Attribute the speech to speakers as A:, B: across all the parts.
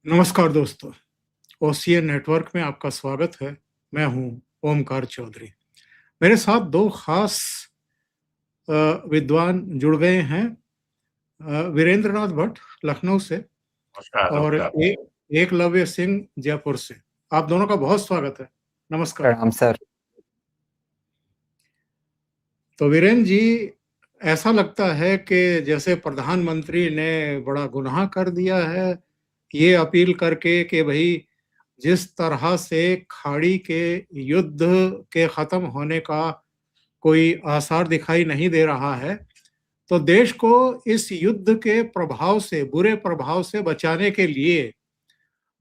A: नमस्कार दोस्तों, OCN network में आपका स्वागत है। मैं हूं ओमकार चौधरी। मेरे साथ दो खास विद्वान जुड़ गए हैं। वीरेंद्र नाथ भट्ट लखनऊ से
B: नमस्कार
A: और
B: नमस्कार।
A: एकलव्य सिंह जयपुर से। आप दोनों का बहुत स्वागत है। नमस्कार।
C: प्रणाम सर।
A: तो वीरेंद्र जी, ऐसा लगता है कि जैसे प्रधानमंत्री ने बड़ा गुनाह कर दिया है ये अपील करके कि भाई जिस तरह से खाड़ी के युद्ध के खत्म होने का कोई आसार दिखाई नहीं दे रहा है, तो देश को इस युद्ध के प्रभाव से, बुरे प्रभाव से बचाने के लिए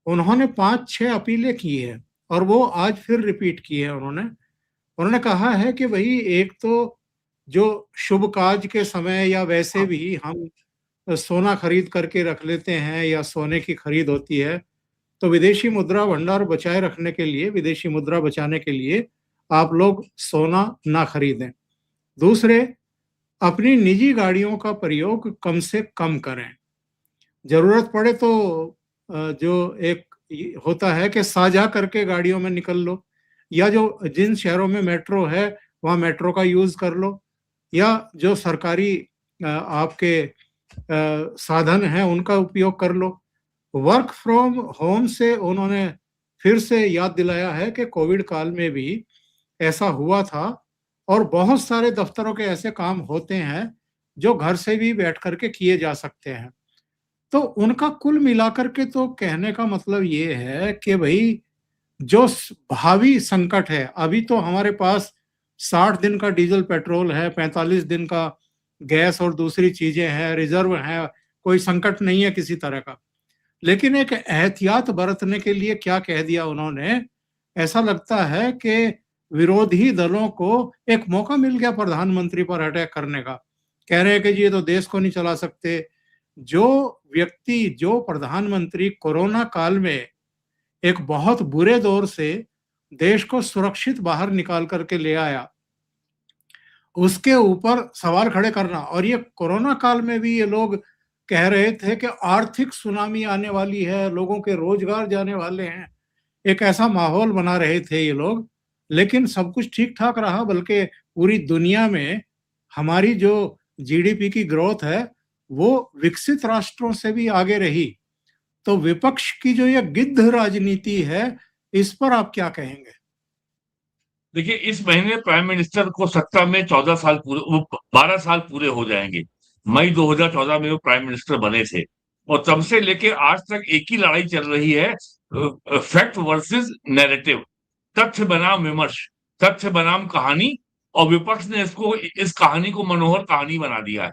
A: उन्होंने 5-6 अपीलें की है और वो आज फिर रिपीट की है। उन्होंने कहा है कि भाई एक तो जो शुभ काज के समय या वैसे भी हम सोना खरीद करके रख लेते हैं या सोने की खरीद होती है, तो विदेशी मुद्रा भंडार बचाए रखने के लिए, विदेशी मुद्रा बचाने के लिए आप लोग सोना ना खरीदें। दूसरे, अपनी निजी गाड़ियों का प्रयोग कम से कम करें। जरूरत पड़े तो जो एक होता है कि साझा करके गाड़ियों में निकल लो, या जो जिन शहरों में मेट्रो है वहाँ मेट्रो का यूज कर लो, या जो सरकारी आपके साधन हैं उनका उपयोग कर लो। वर्क फ्रॉम होम से उन्होंने फिर से याद दिलाया है कि कोविड काल में भी ऐसा हुआ था और बहुत सारे दफ्तरों के ऐसे काम होते हैं जो घर से भी बैठ करके किए जा सकते हैं। तो उनका कुल मिलाकर के तो कहने का मतलब ये है कि भाई जो भावी संकट है, अभी तो हमारे पास 60 दिन का डीजल पेट्रोल है, 45 दिन का गैस और दूसरी चीजें हैं, रिजर्व है, कोई संकट नहीं है किसी तरह का। लेकिन एक एहतियात बरतने के लिए क्या कह दिया उन्होंने, ऐसा लगता है कि विरोधी दलों को एक मौका मिल गया प्रधानमंत्री पर अटैक करने का। कह रहे हैं कि जी ये तो देश को नहीं चला सकते। जो व्यक्ति, जो प्रधानमंत्री कोरोना काल में एक बहुत बुरे दौर से देश को सुरक्षित बाहर निकाल करके ले आया, उसके ऊपर सवाल खड़े करना, और ये कोरोना काल में भी ये लोग कह रहे थे कि आर्थिक सुनामी आने वाली है, लोगों के रोजगार जाने वाले हैं, एक ऐसा माहौल बना रहे थे ये लोग। लेकिन सब कुछ ठीक ठाक रहा, बल्कि पूरी दुनिया में हमारी जो जीडीपी की ग्रोथ है वो विकसित राष्ट्रों से भी आगे रही। तो विपक्ष की जो ये गिद्ध राजनीति है, इस पर आप क्या कहेंगे?
B: देखिए, इस महीने प्राइम मिनिस्टर को सत्ता में 14 साल पूरे, वो 12 साल पूरे हो जाएंगे। मई 2014 में वो प्राइम मिनिस्टर बने थे और तब से लेके आज तक एक ही लड़ाई चल रही है, फैक्ट वर्सेस नैरेटिव, तथ्य बनाम विमर्श, तथ्य बनाम कहानी। और विपक्ष ने इस कहानी को मनोहर कहानी बना दिया है।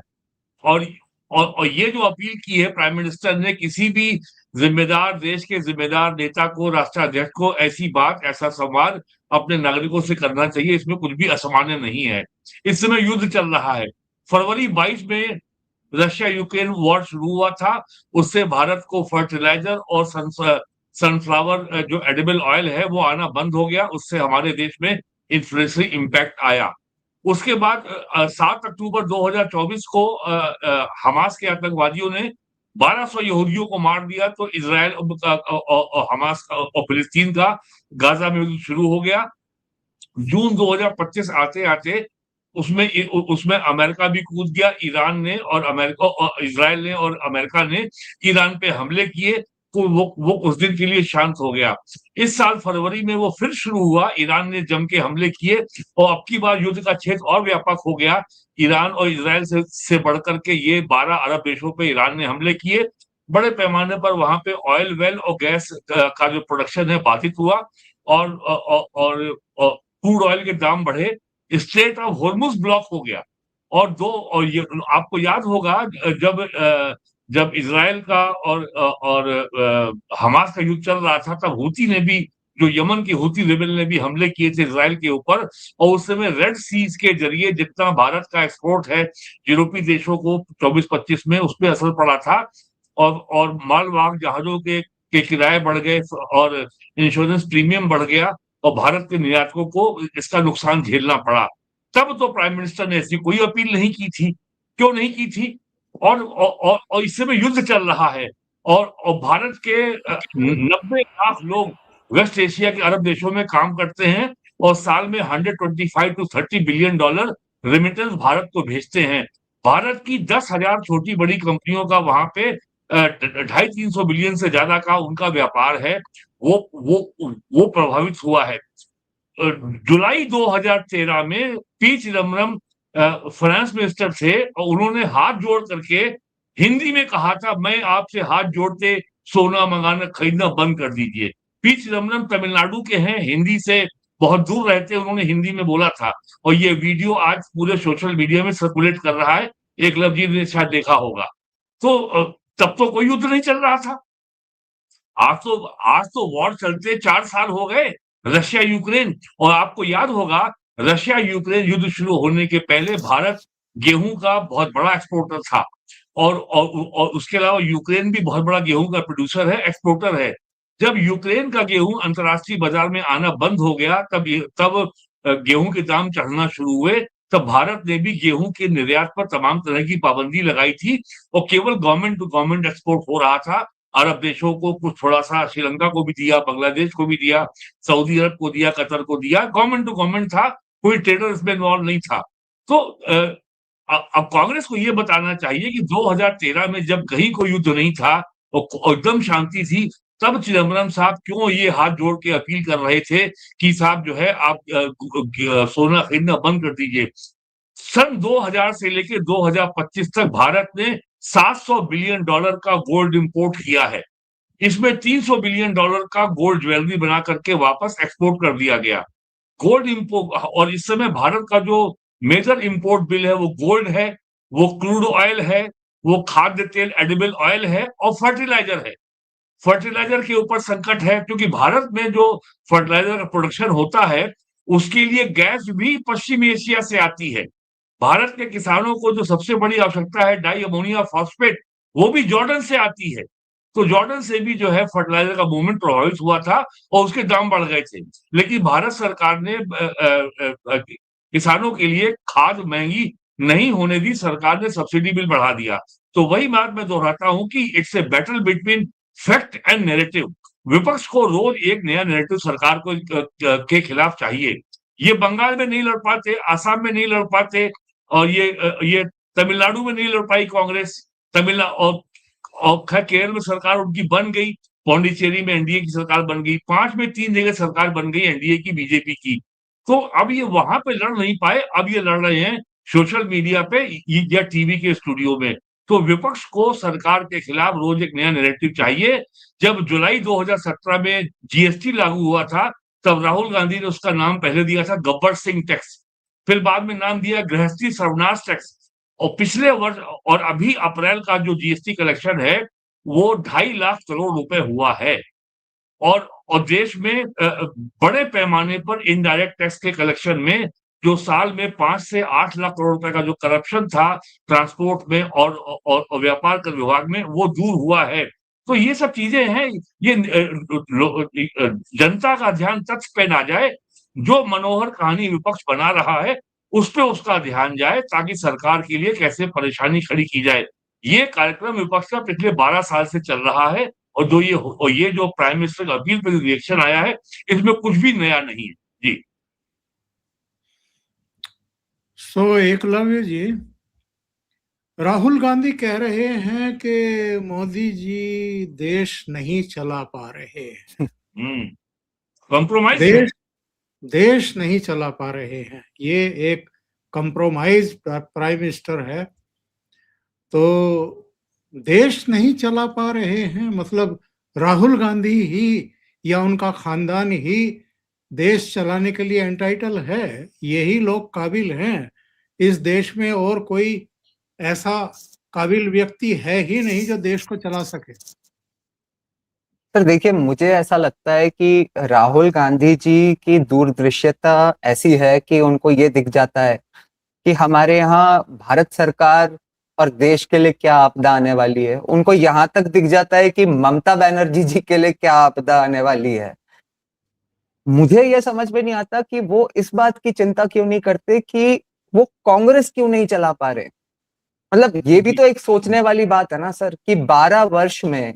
B: और और ये जो अपील की है प्राइम मिनिस्टर ने, किसी भी जिम्मेदार देश के जिम्मेदार नेता को, राष्ट्राध्यक्ष को ऐसी बात, ऐसा संवाद अपने नागरिकों से करना चाहिए। इसमें कुछ भी असामान्य नहीं है। इस समय युद्ध चल रहा है। फरवरी 22 में रशिया यूक्रेन वॉर शुरू हुआ था। उससे भारत को फर्टिलाइजर और सनफ्लावर जो एडिबल ऑयल है वो आना बंद हो गया। उससे हमारे देश में इन्फ्लेशनरी इम्पैक्ट आया। उसके बाद 7 अक्टूबर 2024 को हमास के आतंकवादियों ने 1200 यहूदियों को मार दिया। तो इजराइल हमास और फिलिस्तीन का गाजा में युद्ध शुरू हो गया। जून 2025 आते आते उसमें अमेरिका भी कूद गया। ईरान ने और अमेरिका और इजराइल ने और अमेरिका ने ईरान पे हमले किए। तो वो उस दिन के लिए शांत हो गया। इस साल फरवरी में वो फिर शुरू हुआ। ईरान ने जम के हमले किए और अब की बार युद्ध का क्षेत्र और व्यापक हो गया। ईरान और इजराइल से बढ़कर के ये 12 अरब देशों पे ईरान ने हमले किए। बड़े पैमाने पर वहां पे ऑयल वेल और गैस का जो प्रोडक्शन है बाधित हुआ और क्रूड ऑयल के दाम बढ़े। स्ट्रेट ऑफ हॉर्मुज ब्लॉक हो गया। और ये आपको याद होगा, जब इजराइल का और हमास का युद्ध चल रहा था, तब हूती ने भी, जो यमन के हूती रेबेल ने भी हमले किए थे इजराइल के ऊपर। और उस समय रेड सीज के जरिए जितना भारत का एक्सपोर्ट है यूरोपीय देशों को 24-25 में, उस पर असर पड़ा था। और मालवाहक जहाजों के किराए बढ़ गए और इंश्योरेंस प्रीमियम बढ़ गया और भारत के निर्यातकों को इसका नुकसान झेलना पड़ा। तब तो प्राइम मिनिस्टर ने ऐसी कोई अपील नहीं की थी। क्यों नहीं की थी? और इस समय युद्ध चल रहा है। और भारत के 90 लाख लोग वेस्ट एशिया के अरब देशों में काम करते हैं और साल में 125 to 30 billion dollar remittance Bharat को भेजते हैं। भारत की 10,000 छोटी बड़ी कंपनियों का वहां पे 250-300 बिलियन से ज्यादा का उनका व्यापार है, वो प्रभावित हुआ है। जुलाई 2013 में पी चिदम्बरम फाइनेंस मिनिस्टर थे और उन्होंने हाथ जोड़ करके हिंदी में कहा था, मैं आपसे हाथ जोड़ते सोना मंगाना खरीदना बंद कर दीजिए। पी चिदम्बरम तमिलनाडु के हैं, हिंदी से बहुत दूर रहते, उन्होंने हिंदी में बोला था और ये वीडियो आज पूरे सोशल मीडिया में सर्कुलेट कर रहा है, एकलव जी ने शायद देखा होगा। तो तब तो कोई युद्ध नहीं चल रहा था। आज तो वॉर चलते 4 साल हो गए, रशिया यूक्रेन। और आपको याद होगा रशिया यूक्रेन युद्ध शुरू होने के पहले भारत गेहूं का बहुत बड़ा एक्सपोर्टर था और उसके अलावा यूक्रेन भी बहुत बड़ा गेहूं का प्रोड्यूसर है, एक्सपोर्टर है। जब यूक्रेन का गेहूं अंतर्राष्ट्रीय बाजार में आना बंद हो गया तब गेहूं के दाम चढ़ना शुरू हुए, तब भारत ने भी गेहूं के निर्यात पर तमाम तरह की पाबंदी लगाई थी और केवल गवर्नमेंट टू गवर्नमेंट एक्सपोर्ट हो रहा था। अरब देशों को कुछ थोड़ा सा, श्रीलंका को भी दिया, बांग्लादेश को भी दिया, सऊदी अरब को दिया, कतर को दिया, गवर्नमेंट टू गवर्नमेंट था, कोई ट्रेडर इसमें इन्वॉल्व नहीं था। तो अब कांग्रेस को ये बताना चाहिए कि 2013 में जब कहीं कोई युद्ध नहीं था और एकदम शांति थी, तब चिदम्बरम साहब क्यों ये हाथ जोड़ के अपील कर रहे थे कि साहब जो है आप सोना खरीदना बंद कर दीजिए। सन 2000 से लेकर 2025 तक भारत ने 700 बिलियन डॉलर का गोल्ड इंपोर्ट किया है। इसमें 300 बिलियन डॉलर का गोल्ड ज्वेलरी बना करके वापस एक्सपोर्ट कर दिया गया। गोल्ड इंपोर्ट, और इस समय भारत का जो मेजर इंपोर्ट बिल है वो गोल्ड है, वो क्रूड ऑयल है, वो खाद्य तेल एडिबल ऑयल है और फर्टिलाइजर है। फर्टिलाइजर के ऊपर संकट है क्योंकि भारत में जो फर्टिलाइजर का प्रोडक्शन होता है उसके लिए गैस भी पश्चिमी एशिया से आती है। भारत के किसानों को जो सबसे बड़ी आवश्यकता है डाई अमोनिया फॉस्फेट, वो भी जॉर्डन से आती है। तो जॉर्डन से भी जो है फर्टिलाइजर का मूवमेंट प्रभावित हुआ था और उसके दाम बढ़ गए थे। लेकिन भारत सरकार ने किसानों के लिए खाद महंगी नहीं होने दी, सरकार ने सब्सिडी बिल बढ़ा दिया। तो वही बात मैं दोहराता हूं कि it's a battle between fact and narrative. विपक्ष को रोज एक नया नैरेटिव सरकार को के खिलाफ चाहिए। ये बंगाल में नहीं लड़ पाते, आसाम में नहीं लड़ पाते और ये तमिलनाडु में नहीं लड़ पाई कांग्रेस। तमिलनाडु और केरल में सरकार उनकी बन गई, पौंडीचेरी में एनडीए की सरकार बन गई, 5 में 3 जगह सरकार बन गई एनडीए की, बीजेपी की। तो अब ये वहां पे लड़ नहीं पाए, अब ये लड़ रहे हैं सोशल मीडिया पे या टीवी के स्टूडियो में। तो विपक्ष को सरकार के खिलाफ रोज एक नया नैरेटिव चाहिए। जब जुलाई 2017 में जीएसटी लागू हुआ था तब राहुल गांधी ने उसका नाम पहले दिया था गब्बर सिंह टैक्स, फिर बाद में नाम दिया गृहस्थी सर्वनाश टैक्स, और पिछले वर्ष और अभी अप्रैल का जो जीएसटी कलेक्शन है वो 2.5 लाख करोड़ रुपए हुआ है। और देश में बड़े पैमाने पर इनडायरेक्ट टैक्स के कलेक्शन में जो साल में 5 से 8 लाख करोड़ रुपए का जो करप्शन था ट्रांसपोर्ट में और व्यापार कर विभाग में, वो दूर हुआ है। तो ये सब चीजें हैं, ये जनता का ध्यान तथ्य पे ना जाए, जो मनोहर कहानी विपक्ष बना रहा है उस पे उसका ध्यान जाए ताकि सरकार के लिए कैसे परेशानी खड़ी की जाए। ये कार्यक्रम विपक्ष का पिछले 12 साल से चल रहा है और ये जो प्राइम मिनिस्टर का अपील पे रिएक्शन आया है इसमें कुछ भी नया नहीं है। जी।
A: एकलव्य जी, राहुल गांधी कह रहे हैं कि मोदी जी देश नहीं चला पा रहे हैं।
B: कॉम्प्रोमाइज
A: देश नहीं चला पा रहे हैं, ये एक कंप्रोमाइज प्राइम मिनिस्टर है। तो देश नहीं चला पा रहे हैं मतलब राहुल गांधी ही या उनका खानदान ही देश चलाने के लिए एंटाइटल है? यही लोग काबिल हैं इस देश में, और कोई ऐसा काबिल व्यक्ति है ही नहीं जो देश को चला सके।
C: सर देखिए, मुझे ऐसा लगता है कि राहुल गांधी जी की दूरदृश्यता ऐसी है कि उनको ये दिख जाता है कि हमारे यहाँ भारत सरकार और देश के लिए क्या आपदा आने वाली है। उनको यहाँ तक दिख जाता है कि ममता बनर्जी जी के लिए क्या आपदा आने वाली है। मुझे ये समझ में नहीं आता कि वो इस बात की चिंता क्यों नहीं करते कि वो कांग्रेस क्यों नहीं चला पा रहे। मतलब ये भी तो एक सोचने वाली बात है ना सर, कि 12 वर्ष में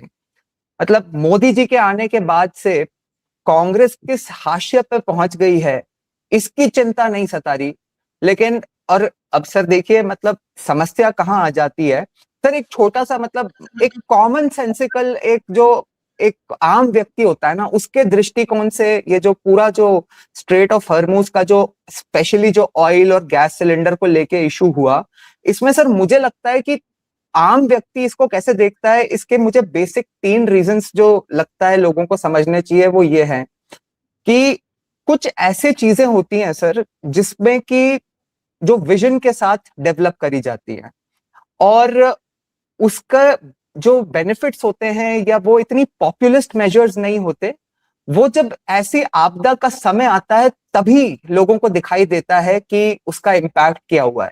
C: मतलब मोदी जी के आने के बाद से कांग्रेस किस हाशिए पे पहुंच गई है, इसकी चिंता नहीं सता रही। लेकिन और अब सर देखिए, मतलब समस्या कहाँ आ जाती है सर, एक छोटा सा मतलब एक कॉमन सेंसिकल एक आम व्यक्ति होता है ना, उसके दृष्टिकोण से ये जो पूरा जो स्ट्रेट ऑफ हॉर्मुज का जो स्पेशली जो ऑयल और गैस सिलेंडर को लेके इशू हुआ, इसमें सर मुझे लगता है कि आम व्यक्ति इसको कैसे देखता है, इसके मुझे बेसिक 3 रीजंस जो लगता है लोगों को समझने चाहिए, वो ये है कि कुछ ऐसे चीजें होती हैं सर जिसमें कि जो विजन के साथ डेवलप करी जाती है, और उसका जो बेनिफिट्स होते हैं या वो इतनी पॉपुलिस्ट मेजर्स नहीं होते, वो जब ऐसी आपदा का समय आता है तभी लोगों को दिखाई देता है कि उसका इम्पैक्ट क्या हुआ है।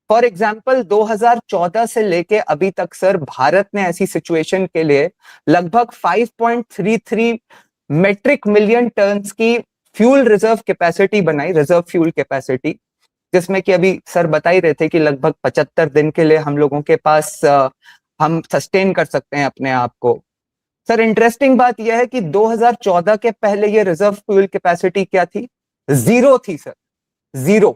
C: फॉर एग्जाम्पल 2014 से लेके अभी तक सर भारत ने ऐसी सिचुएशन के लिए लगभग 5.33 मेट्रिक मिलियन टन्स की फ्यूल रिजर्व कैपेसिटी बनाई, रिजर्व फ्यूल कैपेसिटी, जिसमें कि अभी सर बता ही रहे थे कि लगभग 75 दिन के लिए हम लोगों के पास हम सस्टेन कर सकते हैं अपने आप को। सर इंटरेस्टिंग बात यह है कि 2014 के पहले ये रिजर्व फ्यूल कैपेसिटी क्या थी? 0 थी सर, 0।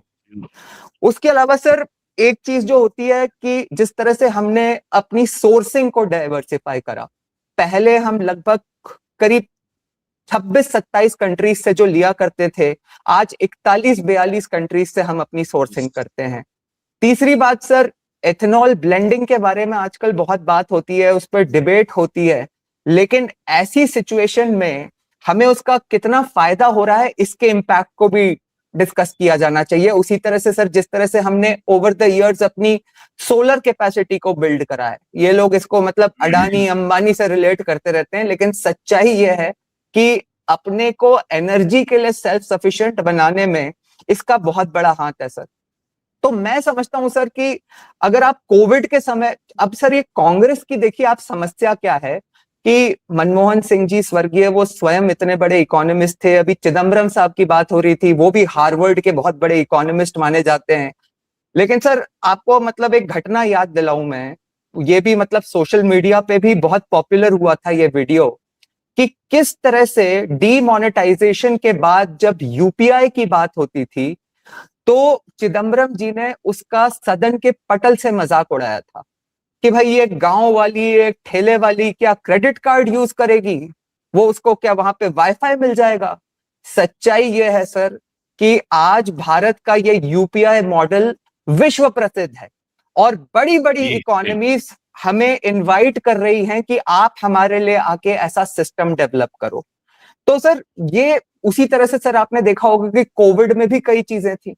C: उसके अलावा सर एक चीज जो होती है कि जिस तरह से हमने अपनी सोर्सिंग को डाइवर्सिफाई करा, पहले हम लगभग करीब 26-27 कंट्रीज से जो लिया करते थे, आज 41-42 कंट्रीज से हम अपनी सोर्सिंग करते हैं। तीसरी बात सर, एथेनॉल ब्लेंडिंग के बारे में आजकल बहुत बात होती है, उस पर डिबेट होती है, लेकिन ऐसी सिचुएशन में हमें उसका कितना फायदा हो रहा है, इसके इम्पैक्ट को भी डिस्कस किया जाना चाहिए। उसी तरह से सर जिस तरह से हमने ओवर द इयर्स अपनी सोलर कैपेसिटी को बिल्ड करा है, ये लोग इसको मतलब अडानी अंबानी से रिलेट करते रहते हैं, लेकिन सच्चाई ये है कि अपने को एनर्जी के लिए सेल्फ सफिशिएंट बनाने में इसका बहुत बड़ा हाथ है सर। तो मैं समझता हूं सर कि अगर आप कोविड के समय, अब सर ये कांग्रेस की देखिए आप समस्या क्या है कि मनमोहन सिंह जी स्वर्गीय, वो स्वयं इतने बड़े इकोनॉमिस्ट थे। अभी चिदम्बरम साहब की बात हो रही थी, वो भी हार्वर्ड के बहुत बड़े इकोनॉमिस्ट माने जाते हैं। लेकिन सर आपको मतलब एक घटना याद दिलाऊं मैं, ये भी मतलब सोशल मीडिया पे भी बहुत पॉपुलर हुआ था ये वीडियो, कि किस तरह से डीमोनेटाइजेशन के बाद जब यूपीआई की बात होती थी तो चिदम्बरम जी ने उसका सदन के पटल से मजाक उड़ाया था कि भाई ये गांव वाली, एक ठेले वाली क्या क्रेडिट कार्ड यूज करेगी, वो उसको क्या वहां पे वाईफाई मिल जाएगा। सच्चाई ये है सर कि आज भारत का ये यूपीआई मॉडल विश्व प्रसिद्ध है और बड़ी बड़ी इकोनॉमीज हमें इनवाइट कर रही हैं कि आप हमारे लिए आके ऐसा सिस्टम डेवलप करो। तो सर ये उसी तरह से सर आपने देखा होगा कि कोविड में भी कई चीजें थी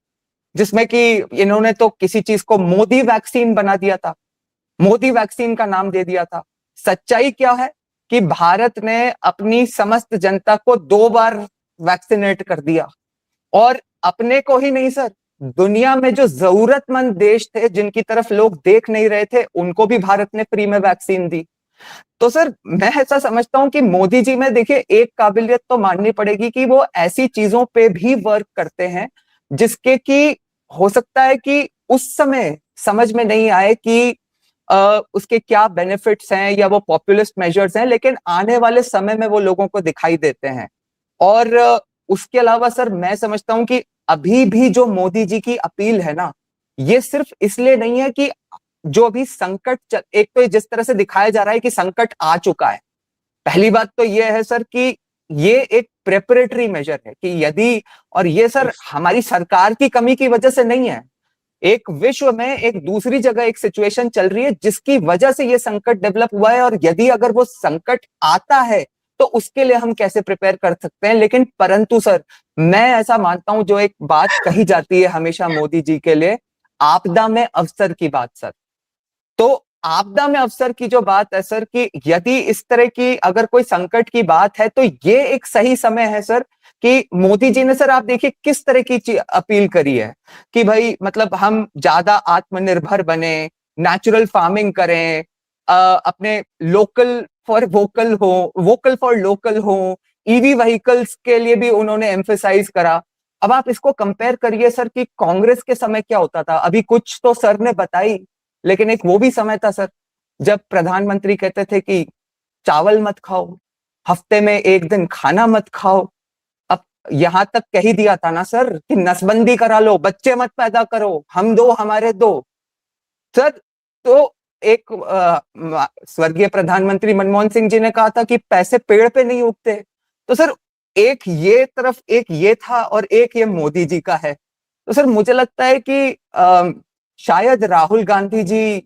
C: जिसमें कि इन्होंने तो किसी चीज को मोदी वैक्सीन बना दिया था, मोदी वैक्सीन का नाम दे दिया था। सच्चाई क्या है कि भारत ने अपनी समस्त जनता को 2 बार वैक्सीनेट कर दिया, और अपने को ही नहीं सर, दुनिया में जो जरूरतमंद देश थे जिनकी तरफ लोग देख नहीं रहे थे, उनको भी भारत ने फ्री में वैक्सीन दी। तो सर मैं ऐसा समझता हूं कि मोदी जी में देखिए एक काबिलियत तो माननी पड़ेगी कि वो ऐसी चीजों पे भी वर्क करते हैं जिसके कि हो सकता है कि उस समय समझ में नहीं आए कि उसके क्या बेनिफिट्स हैं या वो पॉपुलिस्ट मेजर्स हैं, लेकिन आने वाले समय में वो लोगों को दिखाई देते हैं। और उसके अलावा सर मैं समझता हूं कि अभी भी जो मोदी जी की अपील है ना, ये सिर्फ इसलिए नहीं है कि जो अभी संकट एक तो जिस तरह से दिखाया जा रहा है कि संकट आ चुका है, पहली बात तो ये है सर कि ये एक प्रेपरेटरी मेजर है कि यदि, और ये सर हमारी सरकार की कमी की वजह से नहीं है, एक विश्व में एक दूसरी जगह एक सिचुएशन चल रही है जिसकी वजह से ये संकट डेवलप हुआ है, और यदि अगर वो संकट आता है तो उसके लिए हम कैसे प्रिपेयर कर सकते हैं। लेकिन परंतु सर मैं ऐसा मानता हूं, जो एक बात कही जाती है हमेशा मोदी जी के लिए, आपदा में अवसर की बात सर। तो आपदा में अवसर की जो बात है सर कि यदि इस तरह की अगर कोई संकट की बात है तो ये एक सही समय है सर कि मोदी जी ने सर आप देखिए किस तरह की अपील करी है कि भाई मतलब हम ज्यादा आत्मनिर्भर बने, नेचुरल फार्मिंग करें, अपने लोकल फॉर वोकल हो, वोकल फॉर लोकल हो, ईवी व्हीकल्स के लिए भी उन्होंने एम्फेसाइज करा। अब आप इसको कंपेयर करिए सर कि कांग्रेस के समय क्या होता था। अभी कुछ तो सर ने बताई, लेकिन एक वो भी समय था सर जब प्रधानमंत्री कहते थे कि चावल मत खाओ, हफ्ते में 1 दिन खाना मत खाओ। अब यहाँ तक कह ही दिया था ना सर कि नसबंदी करा लो, बच्चे मत पैदा करो, हम दो हमारे दो। सर तो एक स्वर्गीय प्रधानमंत्री मनमोहन सिंह जी ने कहा था कि पैसे पेड़ पे नहीं उगते। तो सर एक ये तरफ एक ये था और एक ये मोदी जी का है। तो सर मुझे लगता है कि शायद राहुल गांधी जी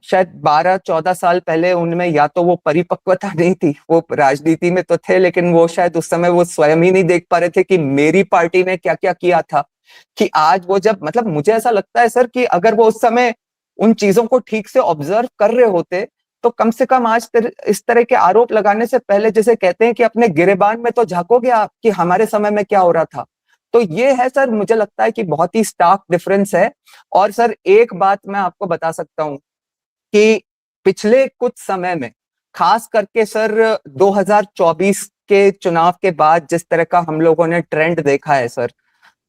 C: शायद 12-14 साल पहले उनमें या तो वो परिपक्वता नहीं थी, वो राजनीति में तो थे लेकिन वो शायद उस समय वो स्वयं ही नहीं देख पा रहे थे कि मेरी पार्टी ने क्या क्या किया था, कि आज वो जब मतलब मुझे ऐसा लगता है सर कि अगर वो उस समय उन चीजों को ठीक से ऑब्जर्व कर रहे होते तो कम से कम आज इस तरह के आरोप लगाने से पहले, जैसे कहते हैं कि अपने गिरेबान में तो झांकोगे आप कि हमारे समय में क्या हो रहा था। तो ये है सर, मुझे लगता है कि बहुत ही स्टार्क डिफरेंस है। और सर एक बात मैं आपको बता सकता हूँ कि पिछले कुछ समय में खास करके सर 2024 के चुनाव के बाद जिस तरह का हम लोगों ने ट्रेंड देखा है सर,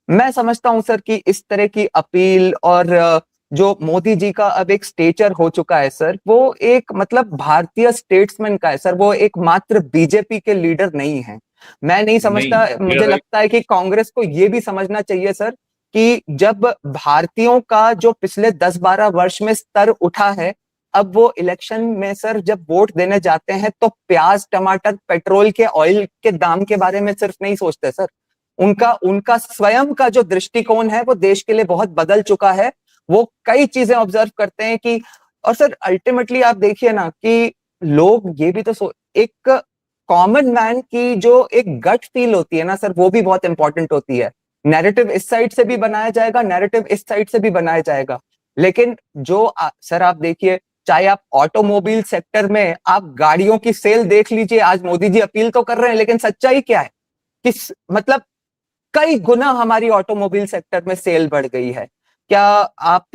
C: मैं समझता हूं सर कि इस तरह की अपील और जो मोदी जी का अब एक स्टेचर हो चुका है सर, वो एक मतलब भारतीय स्टेट्समैन का है सर, वो एक मात्र बीजेपी के लीडर नहीं है। मैं नहीं समझता, मुझे लगता है कि कांग्रेस को ये भी समझना चाहिए सर कि जब भारतीयों का जो पिछले 10-12 वर्ष में स्तर उठा है, अब वो इलेक्शन में सर जब वोट देने जाते हैं तो प्याज, टमाटर, पेट्रोल के, ऑयल के दाम के बारे में सिर्फ नहीं सोचते सर, उनका उनका स्वयं का जो दृष्टिकोण है वो देश के लिए बहुत बदल चुका है। वो कई चीजें ऑब्जर्व करते हैं कि, और सर अल्टीमेटली आप देखिए ना कि लोग ये भी तो एक कॉमन मैन की जो एक गट फील होती है ना सर, वो भी बहुत इंपॉर्टेंट होती है। नैरेटिव इस साइड से भी बनाया जाएगा, नैरेटिव इस साइड से भी बनाया जाएगा, लेकिन जो सर आप देखिए, चाहे आप ऑटोमोबाइल सेक्टर में आप गाड़ियों की सेल देख लीजिए, आज मोदी जी अपील तो कर रहे हैं लेकिन सच्चाई क्या है कि मतलब कई गुना हमारी ऑटोमोबाइल सेक्टर में सेल बढ़ गई है। क्या आप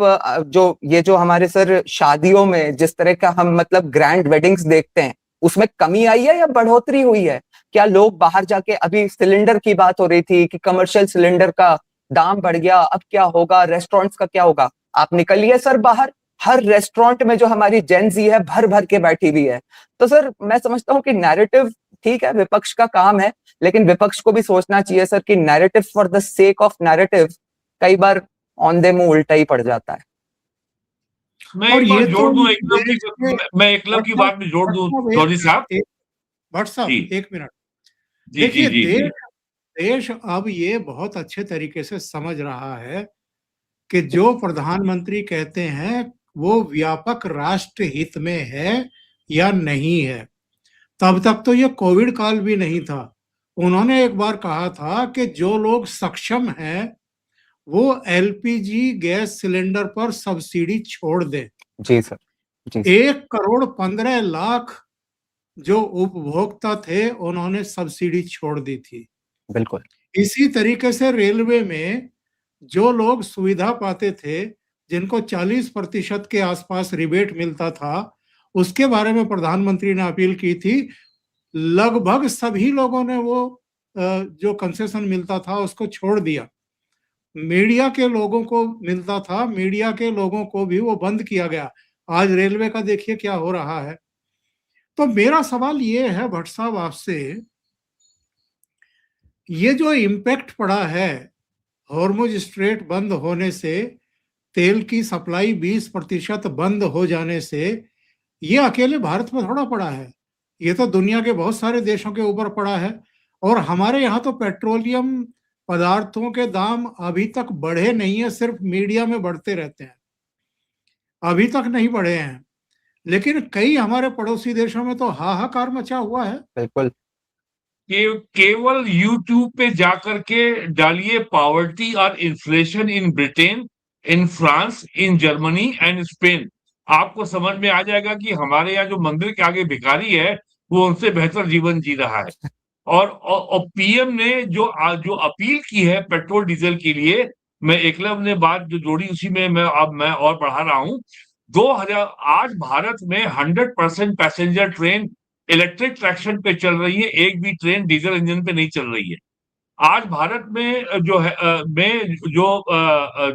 C: जो ये जो हमारे सर शादियों में जिस तरह का हम मतलब ग्रैंड वेडिंग्स देखते हैं, उसमें कमी आई है या बढ़ोतरी हुई है? क्या लोग बाहर जाके, अभी सिलेंडर की बात हो रही थी कि कमर्शियल सिलेंडर का दाम बढ़ गया, अब क्या होगा, रेस्टोरेंट्स का क्या होगा? आप निकलिए सर बाहर, हर रेस्टोरेंट में जो हमारी जेन जी है भर भर के बैठी हुई है। तो सर मैं समझता हूँ कि नैरेटिव ठीक है, विपक्ष का काम है, लेकिन विपक्ष को भी सोचना चाहिए सर कि narrative for the sake of narrative कई बार औंधे मुंह उल्टा ही पड़ जाता है।
B: मैं
A: और
B: एक
A: ये
B: बात जोड़
A: तो
B: दूं,
A: देश के
B: मैं एकलव की बात में जोड़ दूं चौधरी साहब।
A: भट्ट साहब
B: जी
A: 1 मिनट।
B: जी जी
A: देखिए
B: जी जी।
A: देश अब ये बहुत अच्छे तरीके से समझ रहा है कि जो प्रधानमंत्री कहते हैं वो व्यापक राष्ट्र हित में है या नहीं है। तब तक तो ये कोविड काल भी नहीं था। उन्होंने एक बार कहा था कि जो लोग सक्षम हैं वो एलपीजी गैस सिलेंडर पर सब्सिडी छोड़ दें।
C: जी सर, जी सर।
A: 1,15,00,000 जो उपभोक्ता थे उन्होंने सब्सिडी छोड़ दी थी।
C: बिल्कुल।
A: इसी तरीके से रेलवे में जो लोग सुविधा पाते थे, जिनको 40% के आसपास रिबेट मिलता था, उसके बारे में प्रधानमंत्री ने अपील की थी। लगभग सभी लोगों ने वो जो कंसेशन मिलता था उसको छोड़ दिया। मीडिया के लोगों को मिलता था, मीडिया के लोगों को भी वो बंद किया गया। आज रेलवे का देखिए क्या हो रहा है। तो मेरा सवाल ये है भट्ट साहब आपसे, ये जो इम्पैक्ट पड़ा है हॉर्मुज स्ट्रेट बंद होने से, तेल की सप्लाई 20% बंद हो जाने से, ये अकेले भारत में थोड़ा पड़ा है, ये तो दुनिया के बहुत सारे देशों के ऊपर पड़ा है। और हमारे यहाँ तो पेट्रोलियम पदार्थों के दाम अभी तक बढ़े नहीं है, सिर्फ मीडिया में बढ़ते रहते हैं, अभी तक नहीं बढ़े हैं। लेकिन कई हमारे पड़ोसी देशों में तो हाहाकार मचा हुआ है।
C: बिल्कुल।
B: केवल यूट्यूब पे जाकर के डालिए पॉवर्टी और inflation in Britain, in France, in Germany and Spain, आपको समझ में आ जाएगा कि हमारे यहाँ जो मंदिर के आगे भिखारी है वो उनसे बेहतर जीवन जी रहा है। और पीएम ने जो अपील की है पेट्रोल डीजल के लिए, मैं एकलव ने बात जो जोड़ी उसी में मैं और बढ़ा रहा हूं। 2000 आज भारत में 100% पैसेंजर ट्रेन इलेक्ट्रिक ट्रैक्शन पे चल रही है, एक भी ट्रेन डीजल इंजन पे नहीं चल रही है। आज भारत में जो है में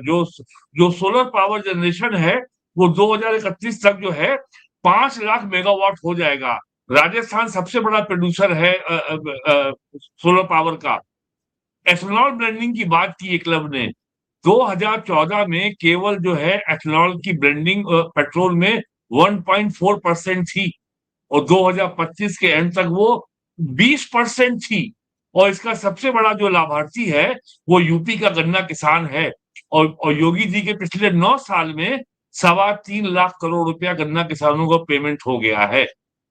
B: जो सोलर पावर जनरेशन है वो 2031 तक जो है 5 लाख मेगावाट हो जाएगा। राजस्थान सबसे बड़ा प्रोड्यूसर है सोलर पावर का। एथेनॉल ब्लेंडिंग की बात की है क्लब ने। 2014 में केवल जो है एथेनॉल की ब्लेंडिंग पेट्रोल में 1.4% थी और 2025 के एंड तक वो 20% थी। और इसका सबसे बड़ा जो लाभार्थी है वो यूपी का गन्ना किसान है। और योगी जी के पिछले 9 साल में 3.25 लाख करोड़ रुपया गन्ना किसानों को पेमेंट हो गया है।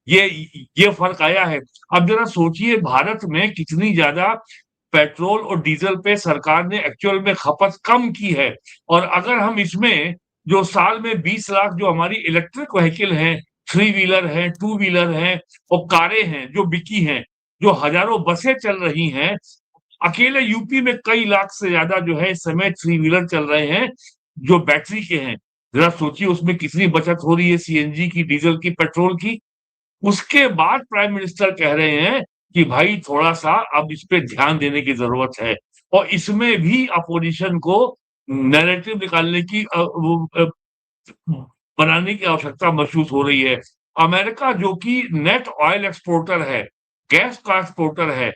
B: ये फर्क आया है। अब जरा सोचिए भारत में कितनी ज्यादा पेट्रोल और डीजल पे सरकार ने एक्चुअल में खपत कम की है। और अगर हम इसमें जो साल में 20 लाख जो हमारी इलेक्ट्रिक व्हीकल हैं, 3 व्हीलर हैं, 2 व्हीलर हैं और कारें हैं जो बिकी हैं, जो हजारों बसें चल रही हैं, अकेले यूपी में कई लाख से ज्यादा जो है इस समय 3 व्हीलर चल रहे हैं जो बैटरी के हैं। जरा सोचिए उसमें कितनी बचत हो रही है सीएनजी की, डीजल की, पेट्रोल की। उसके बाद प्राइम मिनिस्टर कह रहे हैं कि भाई थोड़ा सा अब इस पे ध्यान देने की जरूरत है। और इसमें भी अपोजिशन को नैरेटिव निकालने की बनाने की आवश्यकता महसूस हो रही है। अमेरिका जो कि नेट ऑयल एक्सपोर्टर है, गैस का एक्सपोर्टर है,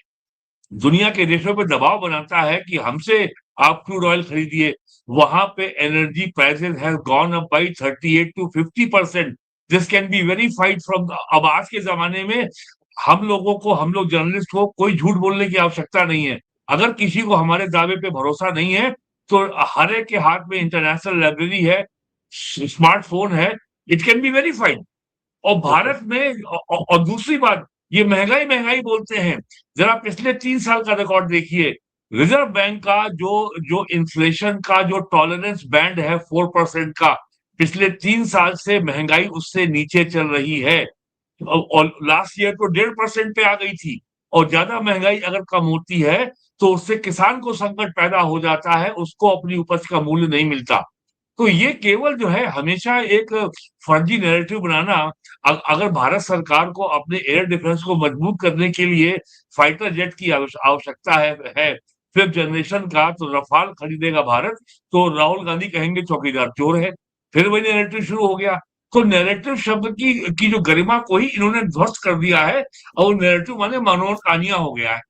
B: दुनिया के देशों पे दबाव बनाता है कि हमसे आप क्रूड ऑयल खरीदिए। वहां पे energy prices have gone up by 38 to 50%। This can be verified from. अब आज के जमाने में हम लोग जर्नलिस्ट को कोई झूठ बोलने की आवश्यकता नहीं है। अगर किसी को हमारे दावे पे भरोसा नहीं है तो हर एक के हाथ में इंटरनेशनल लाइब्रेरी है, स्मार्टफोन है, इट कैन बी वेरीफाइड। और भारत में और दूसरी बात, ये महंगाई बोलते हैं। जरा पिछले 3 साल का रिकॉर्ड देखिए। रिजर्व बैंक का जो इन्फ्लेशन का जो टॉलरेंस बैंड है 4% का, पिछले 3 साल से महंगाई उससे नीचे चल रही है। और लास्ट ईयर तो 1.5% पे आ गई थी। और ज्यादा महंगाई अगर कम होती है तो उससे किसान को संकट पैदा हो जाता है, उसको अपनी उपज का मूल्य नहीं मिलता। तो ये केवल जो है हमेशा एक फर्जी नैरेटिव बनाना। अगर भारत सरकार को अपने एयर डिफेंस को मजबूत करने के लिए फाइटर जेट की आवश्यकता है 5th जनरेशन का, तो रफाल खरीदेगा भारत, तो राहुल गांधी कहेंगे चौकीदार चोर है। फिर वही नैरेटिव शुरू हो गया। तो नैरेटिव शब्द की जो गरिमा को ही इन्होंने ध्वस्त कर दिया है। और नैरेटिव माने मनोरम कहानियां हो गया है,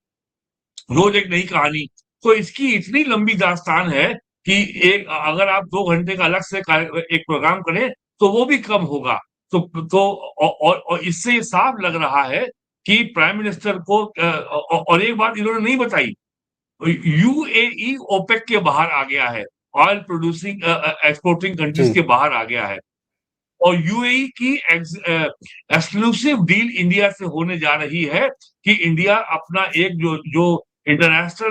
B: रोज एक नई कहानी। तो इसकी इतनी लंबी दास्तान है कि एक अगर आप 2 घंटे का अलग से एक प्रोग्राम करें तो वो भी कम होगा। तो और इससे ये साफ लग रहा है कि प्राइम मिनिस्टर को और एक बात इन्होंने नहीं बताई, यूएई ओपेक के बाहर आ गया है, ऑयल प्रोड्यूसिंग एक्सपोर्टिंग कंट्रीज के बाहर आ गया है। और यूएई की एक्सक्लूसिव डील इंडिया से होने जा रही है कि इंडिया अपना एक जो इंटरनेशनल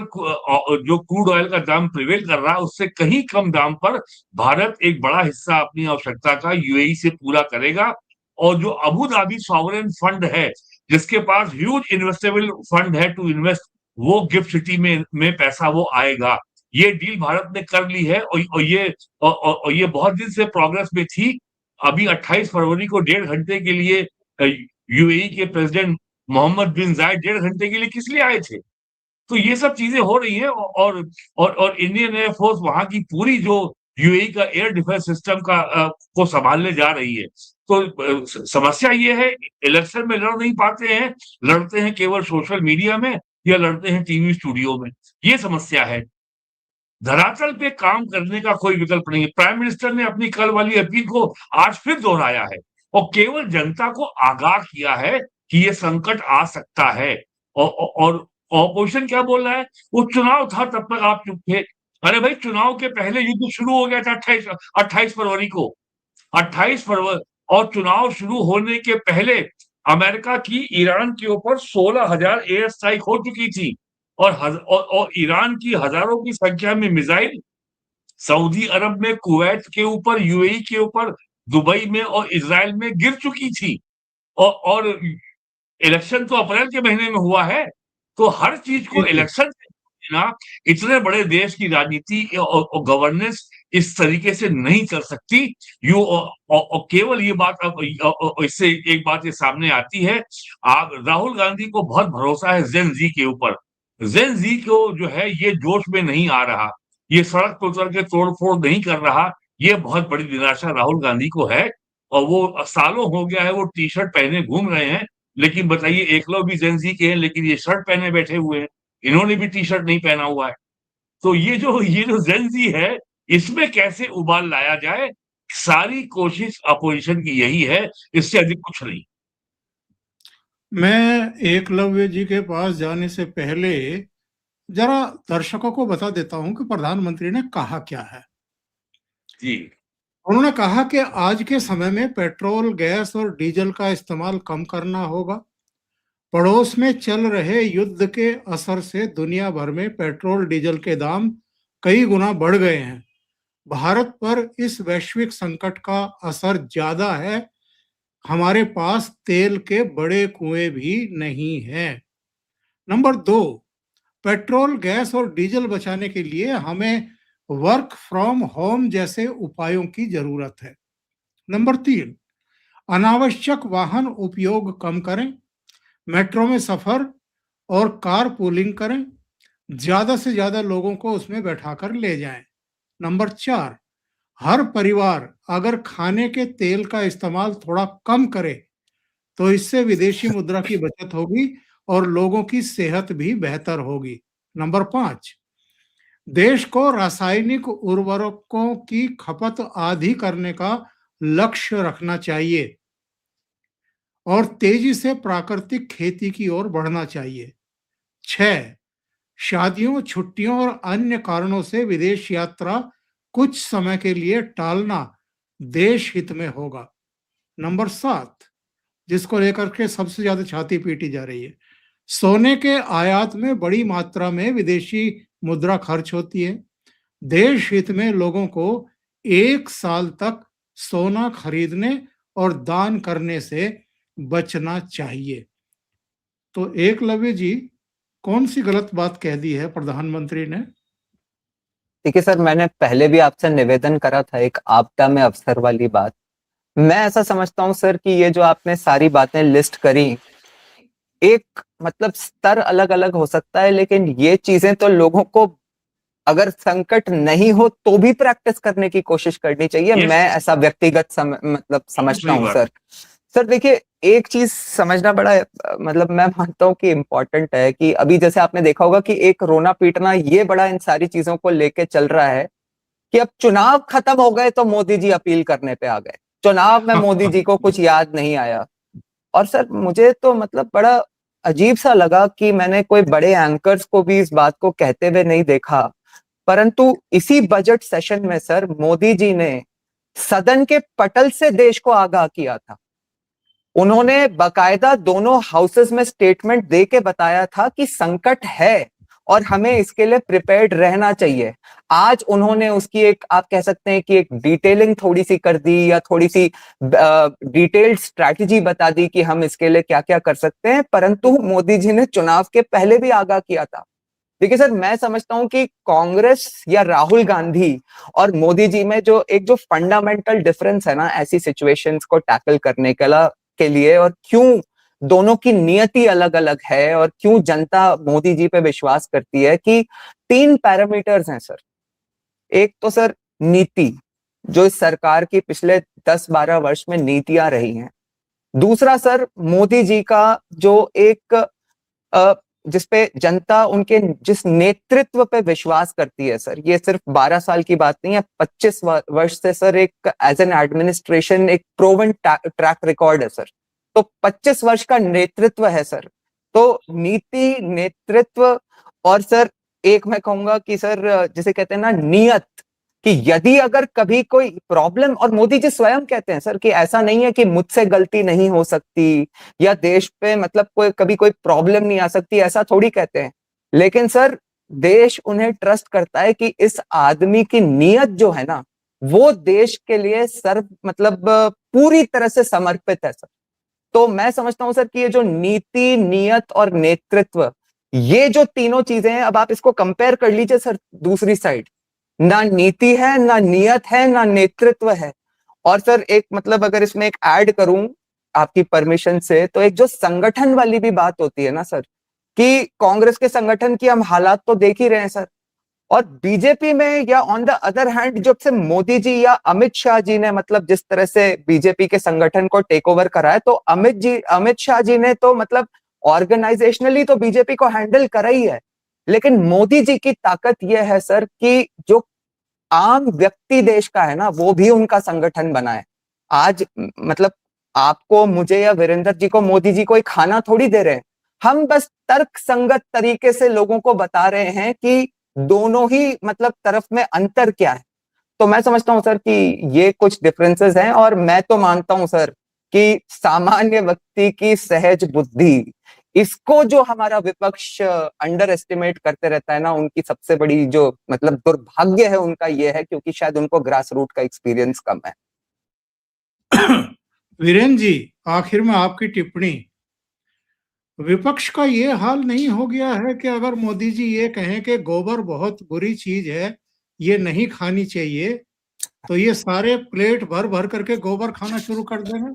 B: जो क्रूड ऑयल का दाम प्रिवेल कर रहा है उससे कहीं कम दाम पर भारत एक बड़ा हिस्सा अपनी आवश्यकता का यूएई से पूरा करेगा। और जो अबू धाबी सॉवरेन फंड है जिसके पास ह्यूज इन्वेस्टेबल फंड है टू इन्वेस्ट, वो गिफ्ट सिटी में पैसा वो आएगा। ये डील भारत ने कर ली है और ये बहुत दिन से प्रोग्रेस में थी। अभी 28 फरवरी को 1.5 घंटे के लिए यूएई के प्रेसिडेंट मोहम्मद बिन जायद 1.5 घंटे के लिए किस लिए आए थे। तो ये सब चीजें हो रही हैं और इंडियन एयरफोर्स वहां की पूरी जो यूएई का एयर डिफेंस सिस्टम का को संभालने जा रही है। तो समस्या ये है, इलेक्शन में लड़ नहीं पाते हैं, लड़ते हैं केवल सोशल मीडिया में या लड़ते हैं टीवी स्टूडियो में, ये समस्या है। धरातल पे काम करने का कोई विकल्प नहीं है। प्राइम मिनिस्टर ने अपनी कल वाली अपील को आज फिर दोहराया है और केवल जनता को आगाह किया है कि ये संकट आ सकता है। और ऑपोजिशन क्या बोल रहा है, वो चुनाव था तब तक आप चुप थे। अरे भाई चुनाव के पहले युद्ध शुरू हो गया था 28 फरवरी को। 28 फरवरी और चुनाव शुरू होने के पहले अमेरिका की ईरान के ऊपर 16,000 एयर स्ट्राइक हो चुकी थी और ईरान की हजारों की संख्या में मिसाइल सऊदी अरब में, कुवैत के ऊपर, यूएई के ऊपर, दुबई में और इजराइल में गिर चुकी थी। और इलेक्शन तो अप्रैल के महीने में हुआ है। तो हर चीज को इलेक्शन ना, इतने बड़े देश की राजनीति और गवर्नेंस इस तरीके से नहीं चल सकती। और केवल ये बात अब इससे एक बात ये सामने आती है, आप राहुल गांधी को बहुत भरोसा है जेन जी के ऊपर। जेन जी को जो है ये जोश में नहीं आ रहा, ये सड़क पर उतर के तोड़ फोड़ नहीं कर रहा। ये बहुत बड़ी निराशा राहुल गांधी को है और वो सालों हो गया है वो टी शर्ट पहने घूम रहे हैं, लेकिन बताइए एकलव भी जेंजी के हैं, लेकिन ये शर्ट पहने बैठे हुए हैं, इन्होंने भी टी शर्ट नहीं पहना हुआ है। तो ये जो जेंजी है, इसमें कैसे उबाल लाया जाए, सारी कोशिश अपोजिशन की यही है, इससे अधिक कुछ नहीं।
A: मैं एकलव्य जी के पास जाने से पहले जरा दर्शकों को बता देता हूं कि प्रधानमंत्री ने कहा क्या है।
B: जी।
A: उन्होंने कहा कि आज के समय में पेट्रोल, गैस और डीजल का इस्तेमाल कम करना होगा। पड़ोस में चल रहे युद्ध के असर से दुनिया भर में पेट्रोल, डीजल के दाम कई गुना बढ़ गए हैं। भारत पर इस वैश्विक संकट का असर ज्यादा है। हमारे पास तेल के बड़े कुएं भी नहीं हैं। नंबर 2, पेट्रोल, गैस और डीजल बचाने के लिए हमें वर्क फ्रॉम होम जैसे उपायों की जरूरत है। नंबर 3, अनावश्यक वाहन उपयोग कम करें, मेट्रो में सफर और कार पूलिंग करें, ज्यादा से ज्यादा लोगों को उसमें बैठाकर ले जाएं। नंबर 4, हर परिवार अगर खाने के तेल का इस्तेमाल थोड़ा कम करे तो इससे विदेशी मुद्रा की बचत होगी और लोगों की सेहत भी बेहतर होगी। नंबर 5, देश को रासायनिक उर्वरकों की खपत आधी करने का लक्ष्य रखना चाहिए और तेजी से प्राकृतिक खेती की ओर बढ़ना चाहिए। 6, शादियों, छुट्टियों और अन्य कारणों से विदेश यात्रा कुछ समय के लिए टालना देश हित में होगा। नंबर 7, जिसको लेकर के सबसे ज्यादा छाती पीटी जा रही है, सोने के आयात में बड़ी मात्रा में विदेशी मुद्रा खर्च होती है। देश हित में लोगों को 1 साल तक सोना खरीदने और दान करने से बचना चाहिए। तो एकलव्य जी, कौन सी गलत बात कह दी है प्रधानमंत्री ने?
C: देखिए सर, मैंने पहले भी आपसे निवेदन करा था एक आपदा में अवसर वाली बात। मैं ऐसा समझता हूं सर कि ये जो आपने सारी बातें लिस्ट करी, एक मतलब स्तर अलग अलग हो सकता है, लेकिन ये चीजें तो लोगों को अगर संकट नहीं हो तो भी प्रैक्टिस करने की कोशिश करनी चाहिए।
B: Yes.
C: मैं ऐसा व्यक्तिगत मतलब समझता
B: सही
C: हूँ
B: बात।
C: सर। सर देखिए, एक चीज समझना बड़ा मतलब मैं मानता हूँ कि इम्पोर्टेंट है कि अभी जैसे आपने देखा होगा कि एक रोना पीटना ये बड़ा इन सारी चीजों को लेके चल रहा है कि अब चुनाव खत्म हो गए तो मोदी जी अपील करने पे आ गए, चुनाव में मोदी जी को कुछ याद नहीं आया। और सर मुझे तो मतलब बड़ा अजीब सा लगा कि मैंने कोई बड़े एंकर्स को भी इस बात को कहते हुए नहीं देखा, परंतु इसी बजट सेशन में सर मोदी जी ने सदन के पटल से देश को आगाह किया था। उन्होंने बकायदा दोनों हाउसेस में स्टेटमेंट दे के बताया था कि संकट है और हमें इसके लिए प्रिपेयर्ड रहना चाहिए। आज उन्होंने उसकी एक, आप कह सकते हैं कि एक डिटेलिंग थोड़ी सी कर दी या थोड़ी सी डिटेल्ड स्ट्रैटेजी बता दी कि हम इसके लिए क्या क्या कर सकते हैं, परंतु मोदी जी ने चुनाव के पहले भी आगाह किया था। देखिए सर, मैं समझता हूं कि कांग्रेस या राहुल गांधी और मोदी जी में जो फंडामेंटल डिफरेंस है ना ऐसी सिचुएशंस को टैकल करने के लिए, और क्यों दोनों की नियति अलग अलग है और क्यों जनता मोदी जी पे विश्वास करती है, कि 3 पैरामीटर्स हैं सर। एक तो सर नीति, जो इस सरकार की पिछले 10-12 वर्ष में नीतियां रही हैं। दूसरा सर मोदी जी का जो एक जिसपे जनता उनके जिस नेतृत्व पे विश्वास करती है सर, ये सिर्फ 12 साल की बात नहीं है, 25 वर्ष से सर एक एज एन एडमिनिस्ट्रेशन एक प्रोवन ट्रैक रिकॉर्ड है सर। तो 25 वर्ष का नेतृत्व है सर। तो नीति, नेतृत्व और सर एक मैं कहूंगा कि सर जिसे कहते हैं ना नियत, कि यदि अगर कभी कोई प्रॉब्लम, और मोदी जी स्वयं कहते हैं सर कि ऐसा नहीं है कि मुझसे गलती नहीं हो सकती या देश पे मतलब कभी कोई प्रॉब्लम नहीं आ सकती, ऐसा थोड़ी कहते हैं। लेकिन सर देश उन्हें ट्रस्ट करता है कि इस आदमी की नीयत जो है ना, वो देश के लिए मतलब पूरी तरह से समर्पित है सर। तो मैं समझता हूं सर कि ये जो नीति, नियत और नेतृत्व, ये जो तीनों चीजें हैं, अब आप इसको कंपेयर कर लीजिए सर दूसरी साइड, ना नीति है, ना नियत है, ना नेतृत्व है। और सर एक मतलब अगर इसमें एक ऐड करूं आपकी परमिशन से, तो एक जो संगठन वाली भी बात होती है ना सर, कि कांग्रेस के संगठन की हम हालात तो देख ही रहे हैं सर। और बीजेपी में या ऑन द अदर हैंड जब से मोदी जी या अमित शाह जी ने मतलब जिस तरह से बीजेपी के संगठन को टेक ओवर करा है, तो अमित शाह जी ने तो मतलब ऑर्गेनाइजेशनली तो बीजेपी को हैंडल करा ही है, लेकिन मोदी जी की ताकत यह है सर कि जो आम व्यक्ति देश का है ना, वो भी उनका संगठन बना है। आज मतलब आपको, मुझे या वीरेंद्र जी को मोदी जी कोई खाना थोड़ी दे रहे हैं, हम बस तर्क संगत तरीके से लोगों को बता रहे हैं कि दोनों ही मतलब तरफ में अंतर क्या है। तो मैं समझता हूं सर कि ये कुछ डिफरेंसेस हैं, और मैं तो मानता हूं सर कि सामान्य व्यक्ति की सहज बुद्धि, इसको जो हमारा विपक्ष अंडर एस्टिमेट करते रहता है ना, उनकी सबसे बड़ी जो मतलब दुर्भाग्य है उनका ये है, क्योंकि शायद उनको ग्रास रूट का एक्सपीरियंस कम है।
A: वीरेंद्र जी, आखिर में आपकी टिप्पणी। विपक्ष का ये हाल नहीं हो गया है कि अगर मोदी जी ये कहें कि गोबर बहुत बुरी चीज है, ये नहीं खानी चाहिए, तो ये सारे प्लेट भर भर करके गोबर खाना शुरू कर देंगे?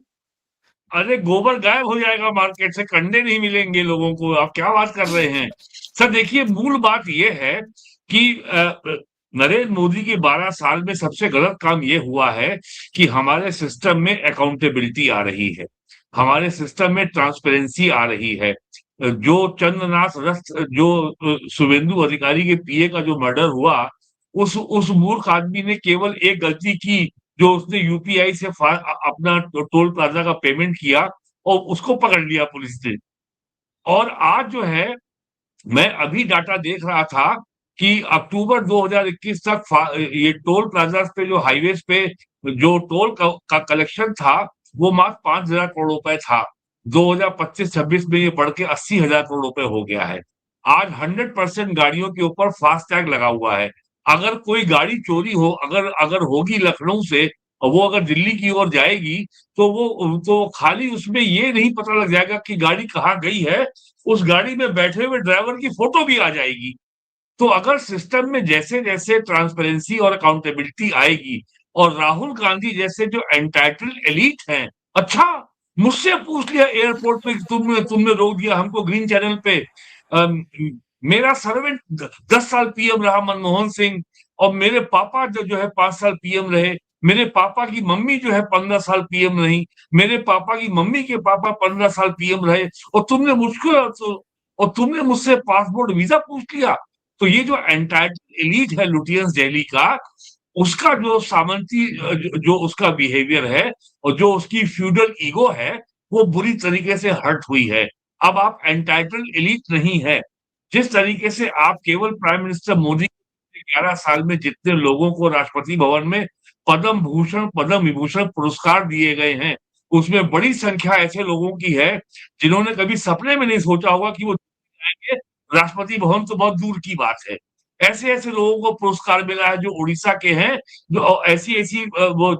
B: अरे गोबर गायब हो जाएगा मार्केट से, कंडे नहीं मिलेंगे लोगों को। आप क्या बात कर रहे हैं सर? देखिए, मूल बात यह है कि नरेंद्र मोदी के 12 साल में सबसे गलत काम यह हुआ है कि हमारे सिस्टम में अकाउंटेबिलिटी आ रही है, हमारे सिस्टम में ट्रांसपेरेंसी आ रही है। जो चंद्रनाथ रथ, जो शुभेंदु अधिकारी के पीए का जो मर्डर हुआ, उस मूर्ख आदमी ने केवल एक गलती की, जो उसने यूपीआई से अपना टोल प्लाजा का पेमेंट किया और उसको पकड़ लिया पुलिस ने। और आज जो है, मैं अभी डाटा देख रहा था कि अक्टूबर 2021 तक ये टोल प्लाजा पे, जो हाईवेज पे जो टोल का कलेक्शन था, वो मात्र 5,000 करोड़ रुपए था। 2025-26 में ये बढ़ के 80,000 करोड़ रुपए हो गया है। आज 100% गाड़ियों के ऊपर फास्ट टैग लगा हुआ है। अगर कोई गाड़ी चोरी हो, अगर होगी लखनऊ से, और वो अगर दिल्ली की ओर जाएगी, तो खाली उसमें ये नहीं पता लग जाएगा कि गाड़ी कहाँ गई है, उस गाड़ी में बैठे हुए ड्राइवर की फोटो भी आ जाएगी। तो अगर सिस्टम में जैसे जैसे ट्रांसपेरेंसी और अकाउंटेबिलिटी आएगी, और राहुल गांधी जैसे जो एंटाइटल्ड एलीट हैं, अच्छा, मुझसे पूछ लिया एयरपोर्ट पे, तुमने रोक दिया हमको ग्रीन चैनल पे। मेरा सर्वेंट 10 साल पीएम रहा, मनमोहन सिंह, और मेरे पापा जो है 5 साल पीएम रहे, मेरे पापा की मम्मी जो है 15 साल पीएम रही, मेरे पापा की मम्मी के पापा 15 साल पीएम रहे, और तुमने मुझसे पासपोर्ट वीजा पूछ लिया। तो ये जो एंटाइटल्ड एलीट है लुटियंस दिल्ली का, उसका जो सामंती जो उसका बिहेवियर है, और जो उसकी फ्यूडल ईगो है, वो बुरी तरीके से हर्ट हुई है। अब आप एंटाइटल्ड एलीट नहीं है। जिस तरीके से आप केवल प्राइम मिनिस्टर मोदी 11 साल में जितने लोगों को राष्ट्रपति भवन में पद्म भूषण, पद्म विभूषण पुरस्कार दिए गए हैं, उसमें बड़ी संख्या ऐसे लोगों की है जिन्होंने कभी सपने में नहीं सोचा होगा कि वो जाएंगे। राष्ट्रपति भवन तो बहुत दूर की बात है। ऐसे ऐसे लोगों को पुरस्कार मिला है जो उड़ीसा के हैं, जो ऐसी ऐसी वो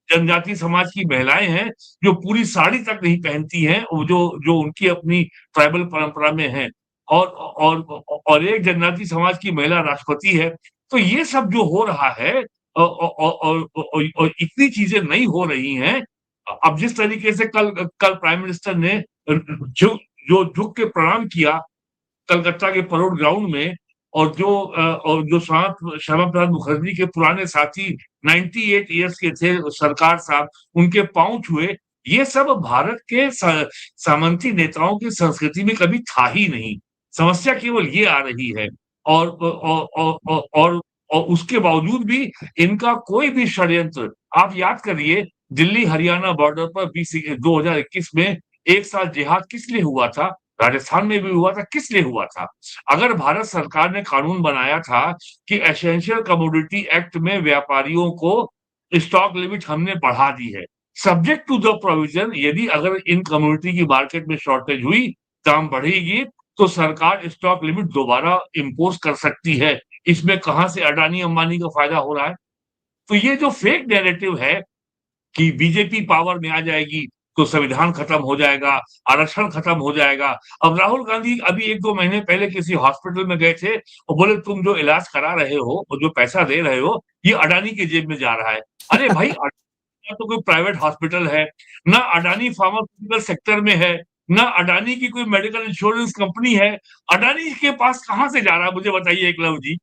B: जनजाति समाज की महिलाएं हैं जो पूरी साड़ी तक नहीं पहनती हैं, जो जो उनकी अपनी ट्राइबल परंपरा में है, और एक जनजाति समाज की महिला राष्ट्रपति है। तो ये सब जो हो रहा है, और इतनी चीजें नहीं हो रही हैं। अब जिस तरीके से कल कल प्राइम मिनिस्टर ने झुक के प्रणाम किया कलकत्ता के परेड ग्राउंड में, और जो श्यामा प्रसाद मुखर्जी के पुराने साथी 98 इयर्स के थे सरकार साहब, उनके पांव छुए, ये सब भारत के सामंती नेताओं की संस्कृति में कभी था ही नहीं। समस्या केवल ये आ रही है, और और उसके बावजूद भी इनका कोई भी षड्यंत्र, आप याद करिए, दिल्ली हरियाणा बॉर्डर पर 2021 में एक साल जिहाद किस लिए हुआ था? राजस्थान में भी हुआ था। किस लिए हुआ था? अगर भारत सरकार ने कानून बनाया था कि एसेंशियल कमोडिटी एक्ट में व्यापारियों को स्टॉक लिमिट हमने बढ़ा दी है, सब्जेक्ट टू द प्रोविजन, यदि अगर इन कमोडिटी की मार्केट में शॉर्टेज हुई, दाम बढ़ेगी, तो सरकार स्टॉक लिमिट दोबारा इम्पोज कर सकती है। इसमें कहां से अडानी अंबानी का फायदा हो रहा है? तो ये जो फेक नैरेटिव है कि बीजेपी पावर में आ जाएगी तो संविधान खत्म हो जाएगा, आरक्षण खत्म हो जाएगा। अब राहुल गांधी अभी 1-2 महीने पहले किसी हॉस्पिटल में गए थे और बोले, तुम जो इलाज करा रहे हो और जो पैसा दे रहे हो, ये अडानी के जेब में जा रहा है। अरे भाई, अडानी तो कोई प्राइवेट हॉस्पिटल है ना, अडानी फार्मास्यूटिकल सेक्टर में है ना, अडानी की कोई मेडिकल इंश्योरेंस कंपनी है। अडानी के पास कहां से जा रहा है, मुझे बताइए एकलव जी।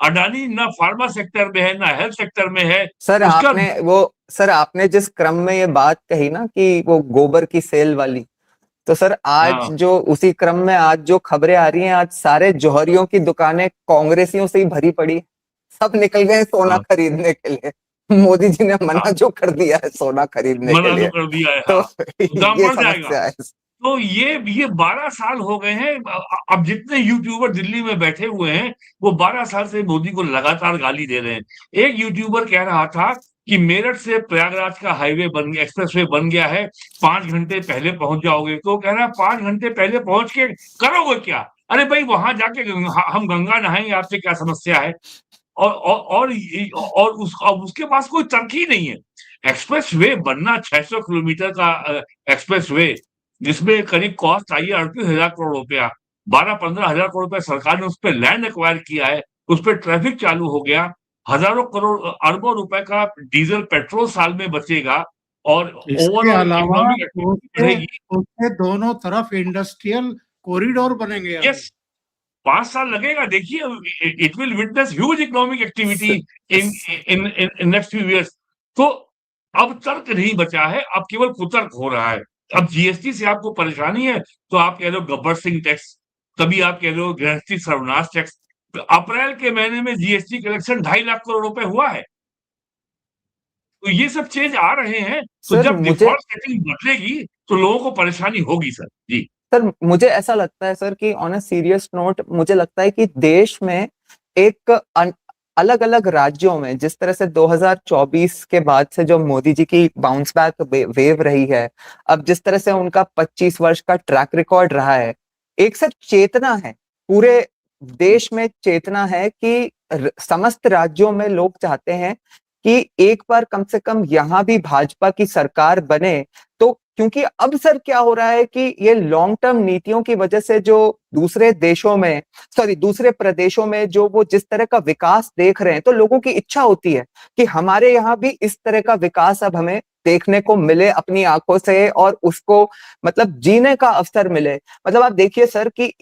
B: अडानी ना फार्मा सेक्टर में है, ना हेल्थ सेक्टर में है।
C: सर
B: उसका
C: आपने जिस क्रम में ये बात कही ना कि वो गोबर की सेल वाली, तो सर आज
B: हाँ,
C: जो उसी क्रम में आज जो खबरें आ रही हैं, आज सारे जौहरियों की दुकानें कांग्रेसियों से ही भरी पड़ी, सब निकल गए सोना
B: हाँ,
C: खरीदने के लिए। मोदी जी ने
B: हाँ,
C: मना जो कर दिया है सोना खरीदने के
B: मना जो
C: लिए,
B: कर दिया है,
C: तो
B: हाँ, तो दाम
C: ये
B: बढ़ जाएगा।
C: समस्या है।
B: तो ये 12 साल हो गए हैं। अब जितने यूट्यूबर दिल्ली में बैठे हुए हैं, वो 12 साल से मोदी को लगातार गाली दे रहे हैं। एक यूट्यूबर कह रहा था कि मेरठ से प्रयागराज का हाईवे बन गया, एक्सप्रेसवे बन गया है, 5 घंटे पहले पहुंच जाओगे। तो कह रहा है 5 घंटे पहले पहुंच के करोगे क्या? अरे भाई, वहां जाके हम गंगा नहाएंगे, आपसे क्या समस्या है? और उसके पास कोई तर्क ही नहीं है। एक्सप्रेसवे बनना 600 किलोमीटर का एक्सप्रेसवे, जिसमें करीब कॉस्ट आई है 38,000 करोड़ रुपया, 12-15 हजार करोड़ रुपया सरकार ने उस पर लैंड एक्वायर किया है, उस पर ट्रैफिक चालू हो गया, हजारों करोड़ अरबों रुपए का डीजल पेट्रोल साल में बचेगा और
A: इसके
B: ओवरऑल
A: अलावा
B: इकोनॉमिक एक्टिविटी
A: उसके
B: बढ़ेगी।
A: उसके दोनों तरफ इंडस्ट्रियल कॉरिडोर बनेंगे
B: यस,
A: अभी।
B: 5 साल लगेगा, देखिए, it will witness huge economic activity in in in next few years. तो अब तर्क नहीं बचा है, अब केवल कुतर्क हो रहा है। अब जीएसटी से आपको परेशानी है, तो आप कह रहे हो गब्बर सिंह टैक्स, कभी आप कह रहे हो गृहस्थी सर्वनाश टैक्स। तो अप्रैल के महीने में जीएसटी कलेक्शन 2.5 लाख करोड़ रुपए हुआ है। तो ये सब चेंज आ रहे हैं, तो
C: सर
B: जब
C: मुझे
B: डिफॉल्ट सेटिंग बदलेगी, तो लोगों को परेशानी होगी सर। जी।
C: सर मुझे ऐसा लगता है सर कि ऑन अ सीरियस नोट मुझे लगता है कि देश में एक अलग अलग राज्यों में जिस तरह से 2024 के बाद से जो मोदी जी की बाउंस बैक वेव रही है, अब जिस तरह से उनका 25 वर्ष का ट्रैक रिकॉर्ड रहा है, एक सर चेतना है, पूरे देश में चेतना है कि समस्त राज्यों में लोग चाहते हैं कि एक बार कम से कम यहाँ भी भाजपा की सरकार बने। तो क्योंकि अब सर क्या हो रहा है कि ये लॉन्ग टर्म नीतियों की वजह से जो दूसरे देशों में, सॉरी दूसरे प्रदेशों में जो वो जिस तरह का विकास देख रहे हैं, तो लोगों की इच्छा होती है कि हमारे यहाँ भी इस तरह का विकास अब हमें देखने को मिले अपनी आंखों से, और उसको मतलब जीने का अवसर मिले। मतलब आप देखिए सर कि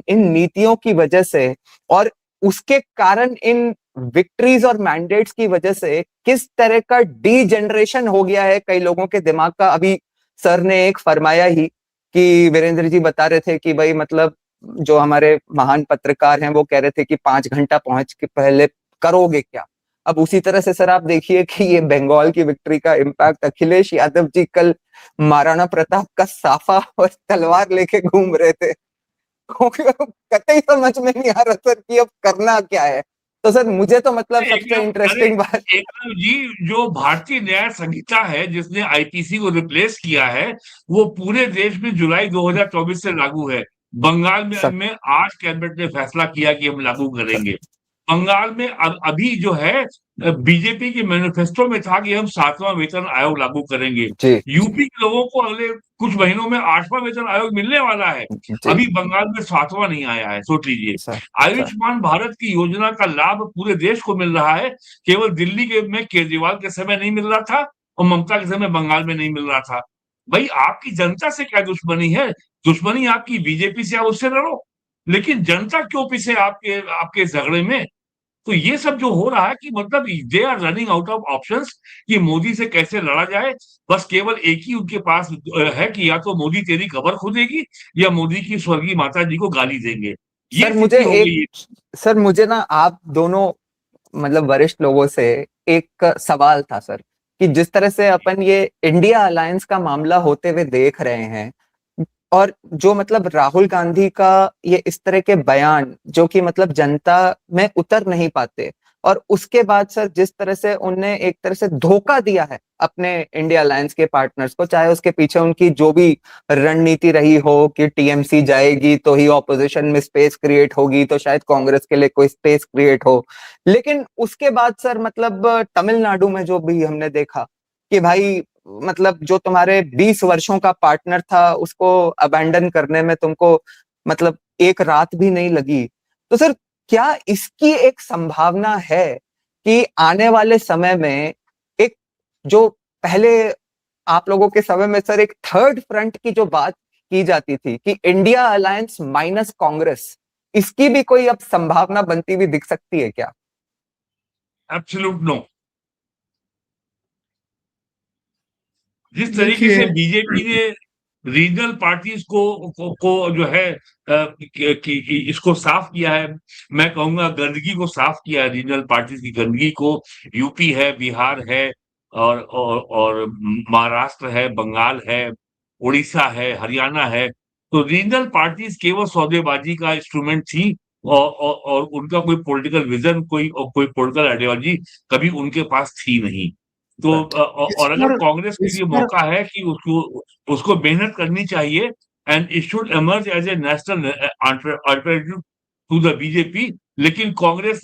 C: इन नीतियों की वजह से और उसके कारण इन विक्ट्रीज और मैंडेट्स की वजह से किस तरह का डी जनरेशन हो गया है कई लोगों के दिमाग का। अभी सर ने एक फरमाया ही कि वीरेंद्र जी बता रहे थे कि भाई मतलब जो हमारे महान पत्रकार हैं वो कह रहे थे कि 5 घंटा पहुंच के पहले करोगे क्या। अब उसी तरह से सर आप देखिए कि ये बंगाल की विक्ट्री का इम्पैक्ट, अखिलेश यादव जी कल महाराणा प्रताप का साफा और तलवार लेके घूम रहे थे। कतई समझ में नहीं आ रहा सर कि अब करना क्या है। तो सर मुझे तो मतलब सबसे
B: अरे
C: इंटरेस्टिंग बात,
B: एकनाथ जी, जो भारतीय न्याय संहिता है जिसने आईपीसी को रिप्लेस किया है, वो पूरे देश में जुलाई 2024 से लागू है। बंगाल
C: सर
B: में आज कैबिनेट ने फैसला किया कि हम लागू करेंगे। बंगाल में अभी जो है, बीजेपी के मैनिफेस्टो में था कि हम 7वां वेतन आयोग लागू करेंगे।
C: जी
B: यूपी के लोगों को अगले कुछ महीनों में 8वां वेतन आयोग मिलने वाला है।
C: जी
B: अभी बंगाल में 7वां नहीं आया है, सोच लीजिए।
C: सर सर
B: आयुष्मान भारत की योजना का लाभ पूरे देश को मिल रहा है, केवल दिल्ली के में केजरीवाल के समय नहीं मिल रहा था और ममता के समय बंगाल में नहीं मिल रहा था। भाई, आपकी जनता से क्या दुश्मनी है? दुश्मनी आपकी बीजेपी से, आप उससे लड़ो, लेकिन जनता क्यों पिसे आपके आपके झगड़े में? तो ये सब जो हो रहा है कि मतलब they are running out of options कि मोदी से कैसे लड़ा जाए। बस केवल एक ही उनके पास है कि या तो मोदी तेरी कबर खोदेगी या मोदी की स्वर्गीय माता जी को गाली देंगे। ये
C: सर मुझे
B: स्थिति हो
C: एक
B: गई है।
C: सर मुझे ना आप दोनों मतलब वरिष्ठ लोगों से एक सवाल था सर, कि जिस तरह से अपन ये इंडिया अलायंस का मामला होते हुए देख रहे हैं, और जो मतलब राहुल गांधी का ये इस तरह के बयान जो कि मतलब जनता में उतर नहीं पाते, और उसके बाद सर जिस तरह से उनने एक तरह से धोखा दिया है अपने इंडिया अलायंस के पार्टनर्स को, चाहे उसके पीछे उनकी जो भी रणनीति रही हो कि टीएमसी जाएगी तो ही ऑपोजिशन में स्पेस क्रिएट होगी, तो शायद कांग्रेस के लिए कोई स्पेस क्रिएट हो। लेकिन उसके बाद सर मतलब तमिलनाडु में जो भी हमने देखा कि भाई मतलब जो तुम्हारे 20 वर्षों का पार्टनर था उसको अबैंडन करने में तुमको मतलब एक रात भी नहीं लगी। तो सर क्या इसकी एक संभावना है कि आने वाले समय में एक जो पहले आप लोगों के समय में सर एक थर्ड फ्रंट की जो बात की जाती थी कि इंडिया अलायंस माइनस कांग्रेस, इसकी भी कोई अब संभावना बनती हुई दिख सकती है क्या?
B: Absolute no. जिस तरीके से बीजेपी ने रीजनल पार्टीज को जो है कि इसको साफ किया है, मैं कहूंगा गंदगी को साफ किया है, रीजनल पार्टीज की गंदगी को। यूपी है, बिहार है, और महाराष्ट्र है, बंगाल है, उड़ीसा है, हरियाणा है। तो रीजनल पार्टीज केवल सौदेबाजी का इंस्ट्रूमेंट थी, और उनका कोई पॉलिटिकल विजन, कोई पॉलिटिकल आइडियोलॉजी कभी उनके पास थी नहीं। तो और अगर कांग्रेस के लिए मौका है कि उसको मेहनत करनी चाहिए, and it should emerge as a national alternative to the BJP. लेकिन कांग्रेस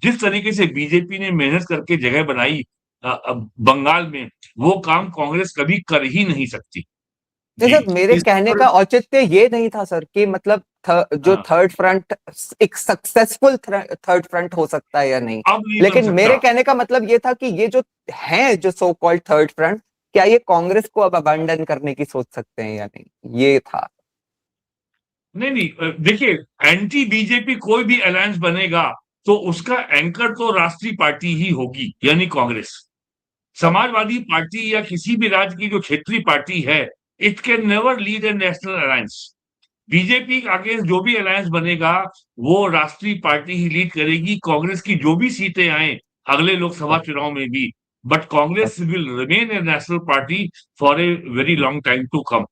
B: जिस तरीके से बीजेपी ने मेहनत करके जगह बनाई बंगाल में, वो काम कांग्रेस कभी कर ही नहीं सकती।
C: सर, मेरे कहने का औचित्य ये नहीं था सर कि मतलब जो थर्ड फ्रंट एक सक्सेसफुल थर्ड फ्रंट हो सकता है या नहीं, लेकिन मेरे कहने का मतलब ये था कि ये जो है जो सो कॉल्ड थर्ड फ्रंट, क्या ये कांग्रेस को अब अबैंडन करने की सोच सकते हैं या नहीं, ये था।
B: नहीं, देखिए, एंटी बीजेपी कोई भी अलायंस बनेगा तो उसका एंकर तो राष्ट्रीय पार्टी ही होगी, यानी कांग्रेस। समाजवादी पार्टी या किसी भी राज्य की जो क्षेत्रीय पार्टी है, it can never lead A national alliance. BJP के अगेंस्ट जो भी अलायंस बनेगा वो राष्ट्रीय पार्टी ही लीड करेगी। कांग्रेस की जो भी सीटें आए अगले लोकसभा चुनाव में भी, but Congress will remain a national party for a very long time to come.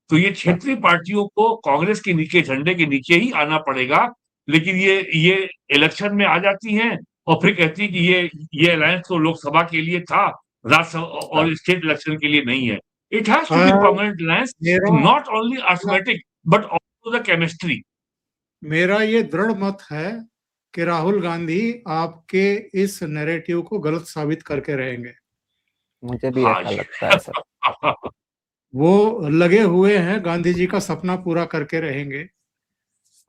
B: तो ये क्षेत्रीय पार्टियों को कांग्रेस के नीचे, झंडे के नीचे ही आना पड़ेगा। लेकिन ये इलेक्शन में आ जाती हैं और फिर कहती है कि ये अलायंस तो लोकसभा के लिए था, राज्यसभा और स्टेट इलेक्शन के लिए नहीं है। It has to be permanent alliance, not only arithmetic but also the chemistry.
A: मेरा ये दृढ़ मत है कि राहुल गांधी आपके इस नैरेटिव को गलत साबित करके रहेंगे।
C: मुझे भी ऐसा लगता है सर।
A: वो लगे हुए हैं, गांधी जी का सपना पूरा करके रहेंगे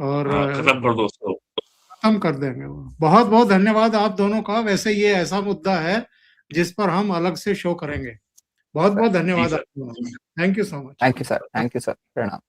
A: और
B: खत्म कर दो उसको,
A: खत्म कर देंगे वो। बहुत बहुत धन्यवाद आप दोनों का। वैसे ये ऐसा मुद्दा है जिस पर हम अलग से शो करेंगे। बहुत बहुत धन्यवाद। Thank you so much.
C: Thank you sir, प्रणाम।